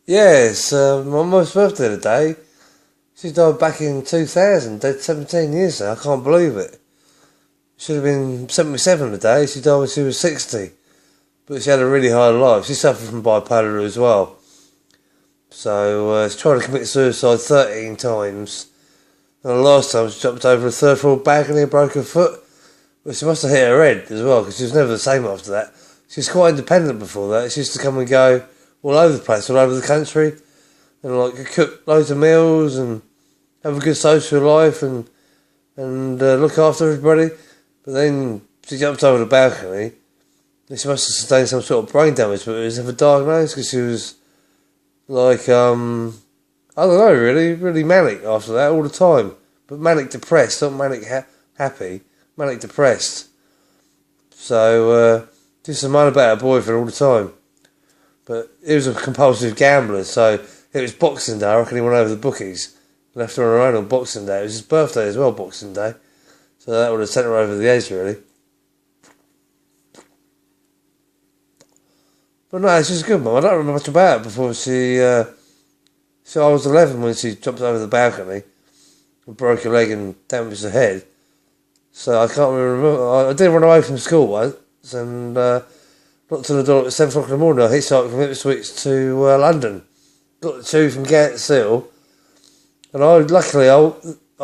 Yeah, it's my mum's birthday today. She died back in 2000, dead 17 years now. I can't believe it. Should have been 77 today. She died when she was 60. But she had a really hard life. She suffered from bipolar as well. So she's tried to commit suicide 13 times. And the last time she jumped over a third floor balcony and broke her foot. Well, she must have hit her head as well, because she was never the same after that. She was quite independent before that. She used to come and go all over the place, all over the country. And like cook loads of meals and have a good social life and look after everybody. But then she jumped over the balcony. And she must have sustained some sort of brain damage, but it was never diagnosed because she was like, I don't know, really manic after that all the time. But manic depressed, not manic happy, manic depressed. So, just to moan about her boyfriend all the time. But he was a compulsive gambler, so it was Boxing Day. I reckon he went over the bookies. Left her on her own on Boxing Day. It was his birthday as well, Boxing Day. So that would have sent her over the edge, really. But no, she's a good mum. I don't remember much about her before she... So I was 11 when she jumped over the balcony and broke her leg and damaged her head. So I can't really remember. I did run away from school once and knocked on the door at 7 o'clock in the morning. I hitchhiked from Ipswich to London. Got the tube from Gatwick Hill. And I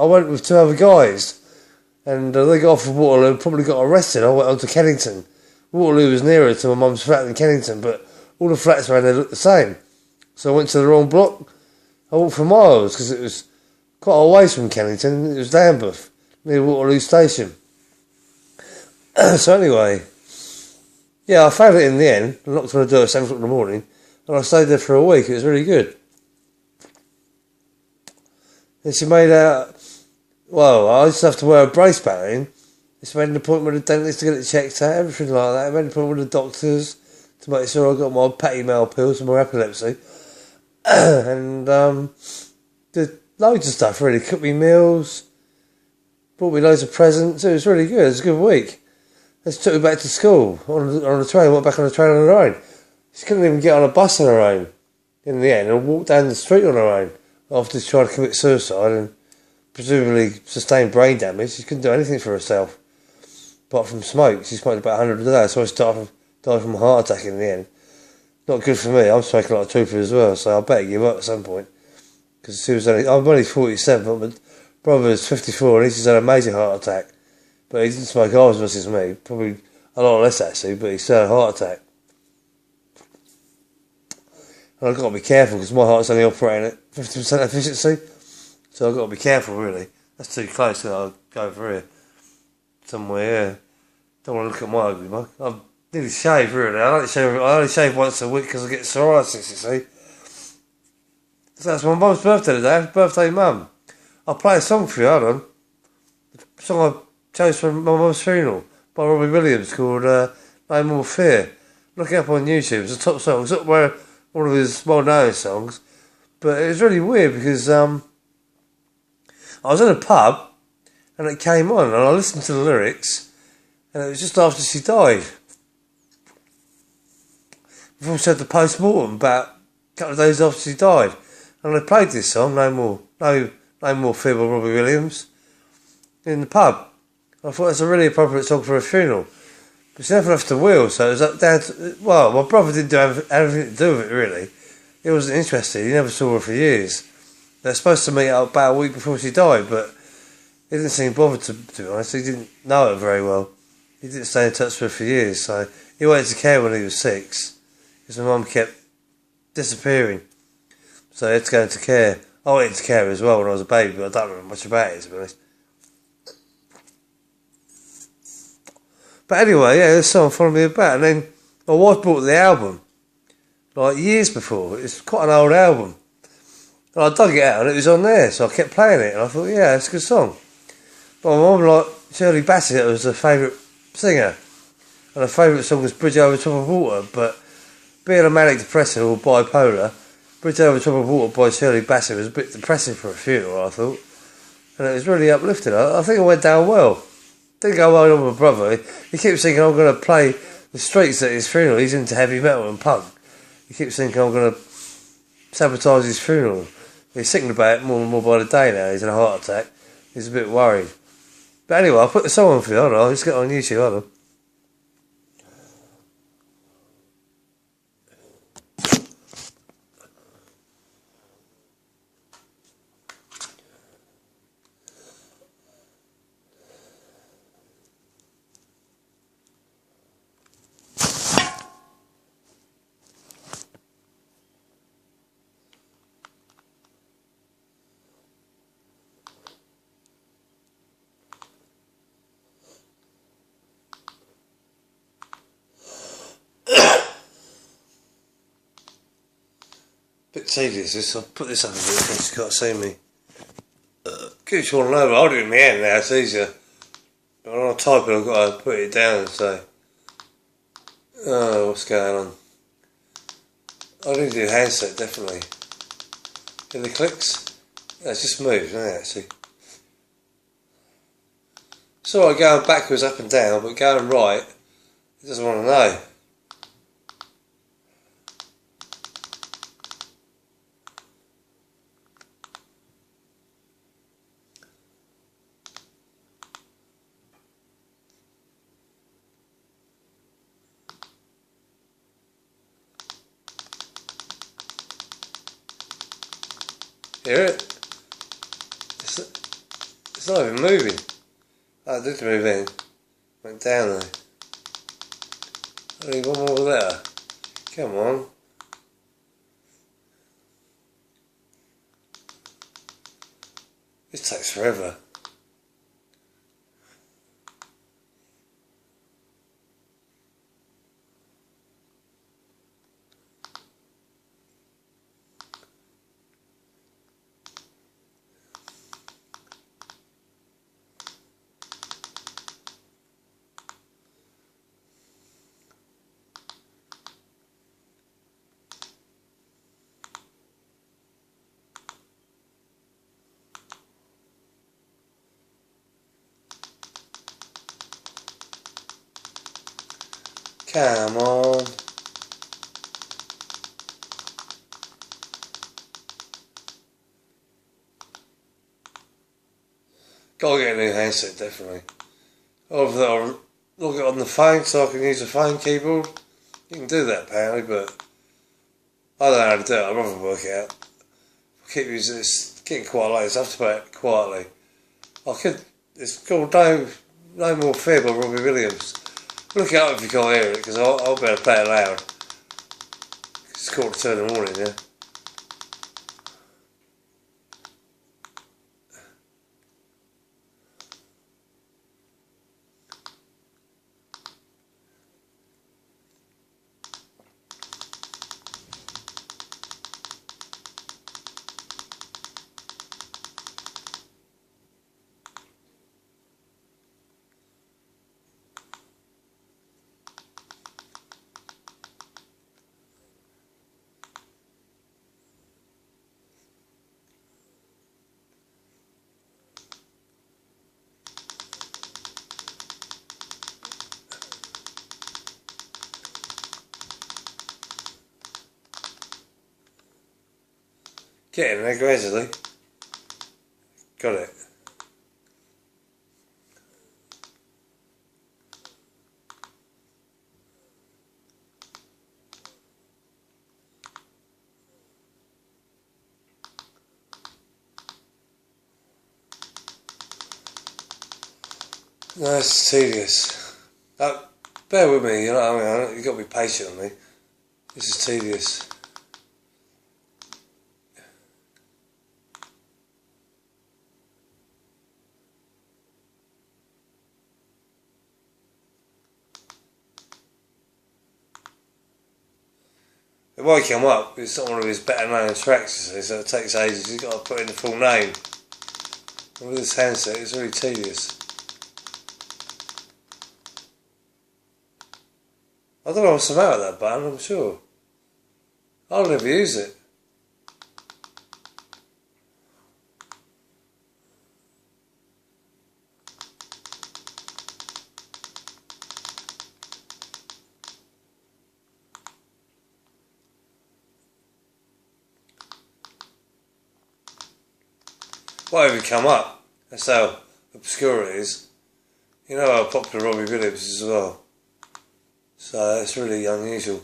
went with two other guys. And they got off of Waterloo and probably got arrested. I went on to Kennington. Waterloo was nearer to my mum's flat than Kennington, but all the flats around there looked the same. So I went to the wrong block. I walked for miles because it was quite a ways from Kennington. It was Lambeth, near Waterloo Station. So anyway, yeah, I found it in the end. I knocked on the door at 7 o'clock in the morning, and I stayed there for a week. It was really good. And she made out... Well, I used to have to wear a brace pattern. She made an appointment with the dentist to get it checked out, everything like that. I made an appointment with the doctors to make sure I got my Patty Mal pills for my epilepsy. And did loads of stuff, really. Cooked me meals, brought me loads of presents. It was really good. It was a good week. Then she took me back to school on the train. Went back on the train on her own. She couldn't even get on a bus on her own in the end and walked down the street on her own after she tried to commit suicide and presumably sustained brain damage. She couldn't do anything for herself apart from smoke. She smoked about 100 a day, so she died from a heart attack in the end. Not good for me. I'm smoking a lot of trooper as well, so I better give up at some point. Because I'm only 47, but my brother is 54 and he's just had a major heart attack. But he didn't smoke half as much as me, probably a lot less actually, but he still had a heart attack. And I've got to be careful because my heart's only operating at 50% efficiency. So I've got to be careful, really. That's too close, so I'll go for here. Somewhere, yeah. Don't want to look at my ugly mug. I'm nearly shaved, really. I only shave once a week because I get psoriasis, you see. So that's my mum's birthday today. Happy birthday, Mum. I'll play a song for you, hold on. The song I chose for my mum's funeral by Robbie Williams called No More Fear. Look it up on YouTube. It's a top song. It's not one of his well-known songs. But it was really weird because I was in a pub and it came on and I listened to the lyrics and it was just after she died. Before she had the post-mortem about a couple of days after she died. And they played this song, No More Fear by Robbie Williams, in the pub. I thought that's a really appropriate song for a funeral. But she never left the wheel, so it was up down to... Well, my brother didn't have anything to do with it, really. He wasn't interested. He never saw her for years. They were supposed to meet up about a week before she died, but he didn't seem bothered, to be honest. He didn't know her very well. He didn't stay in touch with her for years, so he went to care when he was 6, because my mum kept disappearing. So he had to go into care. I went into care as well when I was a baby, but I don't remember much about it, to be honest. But anyway, yeah, this song followed me about, and then my wife bought the album, like years before. It's quite an old album. And I dug it out and it was on there, so I kept playing it and I thought, yeah, it's a good song. But my mum liked Shirley Bassey was her favourite singer. And her favourite song was Bridge Over Troubled Water, but being a manic depressive or bipolar, Bridge Over Troubled Water by Shirley Bassey was a bit depressing for a funeral, I thought. And it was really uplifting. I think it went down well. Didn't go well with my brother. He keeps thinking I'm going to play the streets at his funeral. He's into heavy metal and punk. He keeps thinking I'm going to sabotage his funeral. He's thinking about it more and more by the day now. He's had a heart attack. He's a bit worried. But anyway, I'll put the song on for you. Hold on, I'll just get it on YouTube. Hold on. Bit tedious this. I'll put this up a bit in case you can't see me. Keeps falling over. I'll do it in my hand now, it's easier. But when I type it, I've got to put it down and say, oh, what's going on? I need to do handset, definitely. In the clicks? Yeah, it's just moved, isn't it, actually? It's alright going backwards, up and down, but going right, it doesn't want to know. Hear it? It's not even moving. Oh, it did move in. Went down there. I need one more letter. Come on. This takes forever. Come on. Gotta get a new handset, definitely. I'll look it on the phone so I can use the phone keyboard. You can do that apparently, but I don't know how to do it. I'd rather work it out. I keep using this, getting quite late, so I have to play it quietly. It's called No More Fear by Robbie Williams. Look it up if you can't hear it, because I'll be able to play it loud. It's 1:45 in the morning, yeah. Getting there gradually. Got it. No, it's tedious. Bear with me, you know what I mean? You've got to be patient with me. This is tedious. It won't come up. It's not one of his better known tracks, you see, so it takes ages. You've got to put in the full name. And with this handset, it's really tedious. I don't know what's the matter with that button, I'm sure. I'll never use it. whatever come up. That's how obscure it is. You know how popular Robbie Williams is as well. So that's really unusual.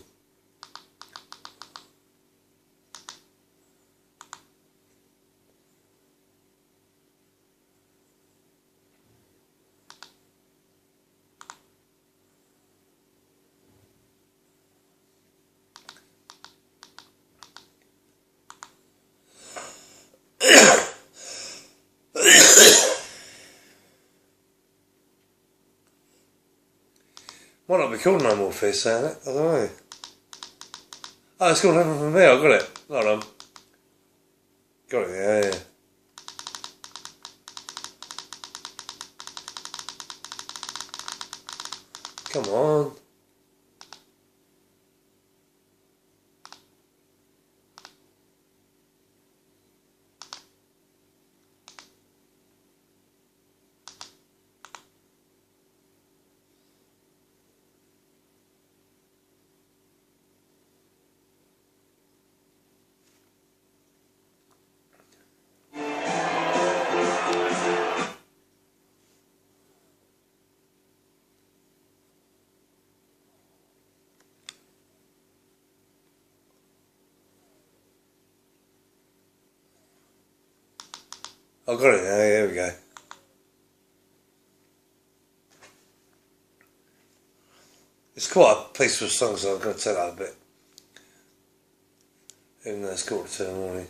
Might not be called No More Fear saying it, I don't know. Oh, it's called Heaven From Me, I got it. Hold on. Got it, yeah. Come on. I've got it now, here we go. It's quite a peaceful song, so I'm going to tell that a bit. Even though it's 2:45 in the morning.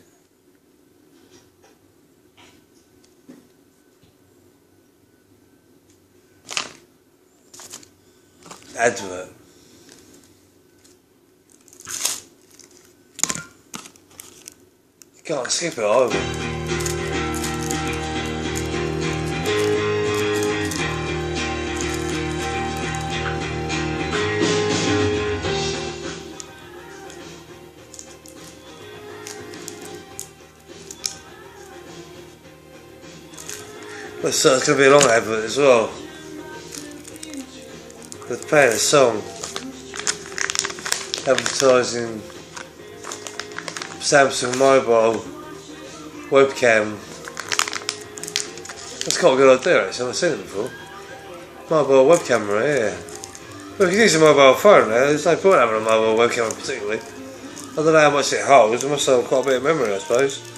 Advert. You can't skip it either. So it's going to be a long advert as well. They're playing a song advertising Samsung mobile webcam. That's quite a good idea actually, I've never seen it before. Mobile webcam, yeah. Well, you can use a mobile phone now, there's no point having a mobile webcam particularly. I don't know how much it holds, it must have quite a bit of memory I suppose.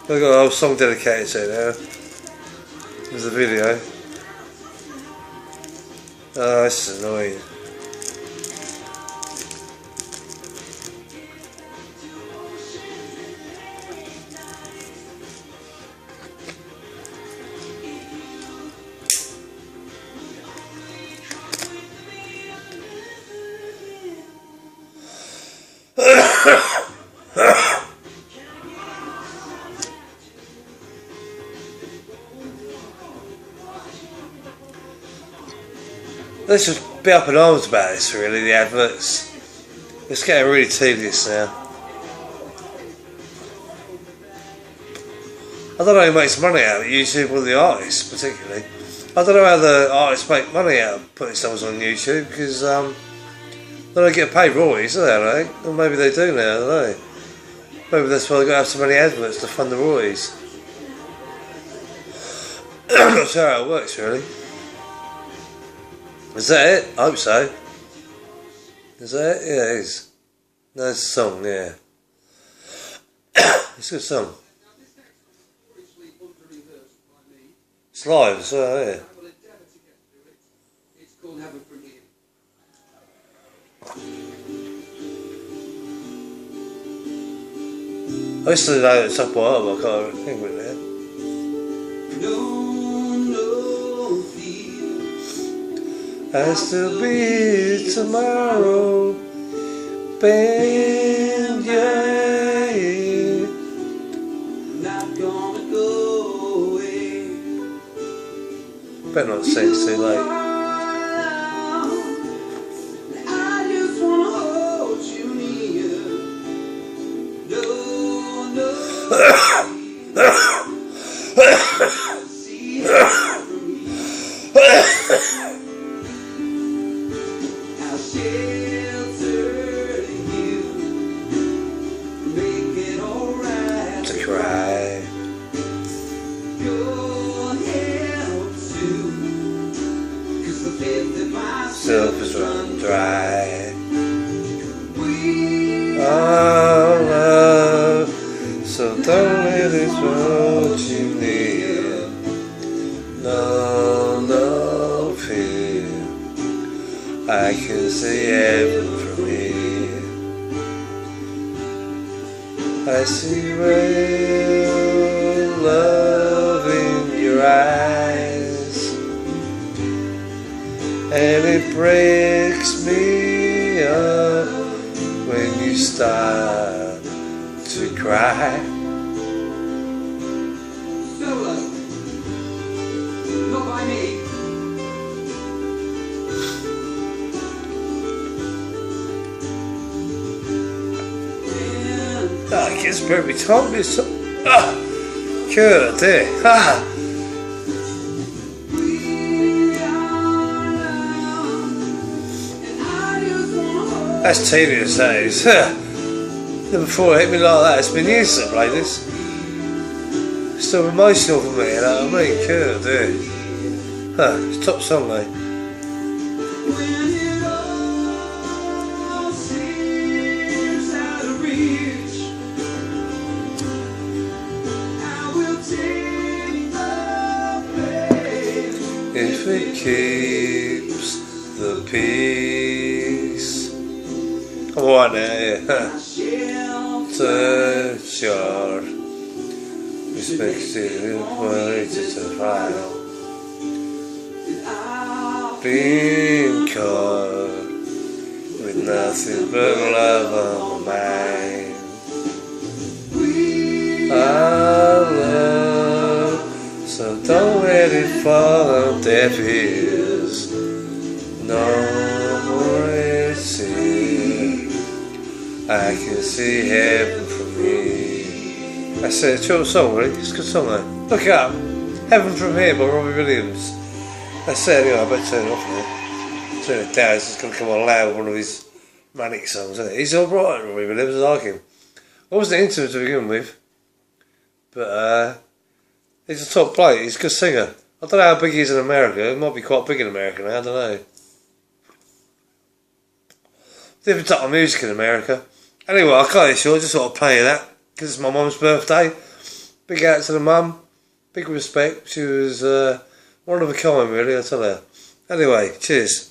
I've got a whole song dedicated to it now. There's a video. Oh, this is annoying. Let's just be up in arms about this really, the adverts. It's getting really tedious now. I don't know who makes money out of it, YouTube or the artists particularly. I don't know how the artists make money out of putting songs on YouTube because they don't get paid royalties, do they, right? Or maybe they do now, I don't know. Maybe that's why they've got to have so many adverts to fund the royalties. I'm not sure how it works really. Is that it? I hope so. Is that it? Yeah, it is. No, it's a song, yeah. It's a good song. It's live as well, yeah. It's called Heaven From Me. I used to know it's up by I can't think of it now. No fear. I still be tomorrow. Bend your ear. Not gonna go away. Better not sing too late. To cry. Silver's run dry. Our love, so don't let it hold you near. No, no fear, I can see heaven from here. I see real love in your eyes, and it breaks me up when you start to cry. Solo, not by me. I guess every time it's so good day. That's tedious, that is. Never thought it hit me like that. It's been years since I played this. It's still emotional for me, you know what I mean? Good day. It's a top song, mate. If it keeps the peace. I'm alright now, yeah. To your respective way to trial. Being caught with nothing but love on my mind. Our love, so don't let it fall on deaf ears. No more it's here. I can see heaven from here. That's a short song, really. It's a good song, though. Look it up. Heaven from Here by Robbie Williams. That's it, anyway. I better turn it off now. Turn it down. It's just going to come on loud with one of his manic songs, isn't it? He's alright, Robbie Williams. I like him. I wasn't into him to begin with. But, he's a top player. He's a good singer. I don't know how big he is in America. He might be quite big in America now. I don't know. Different type of music in America. Anyway, I can't sure. I just sort of play that because it's my mum's birthday. Big out to the mum. Big respect. She was one of a kind, really, I tell her. Anyway, cheers.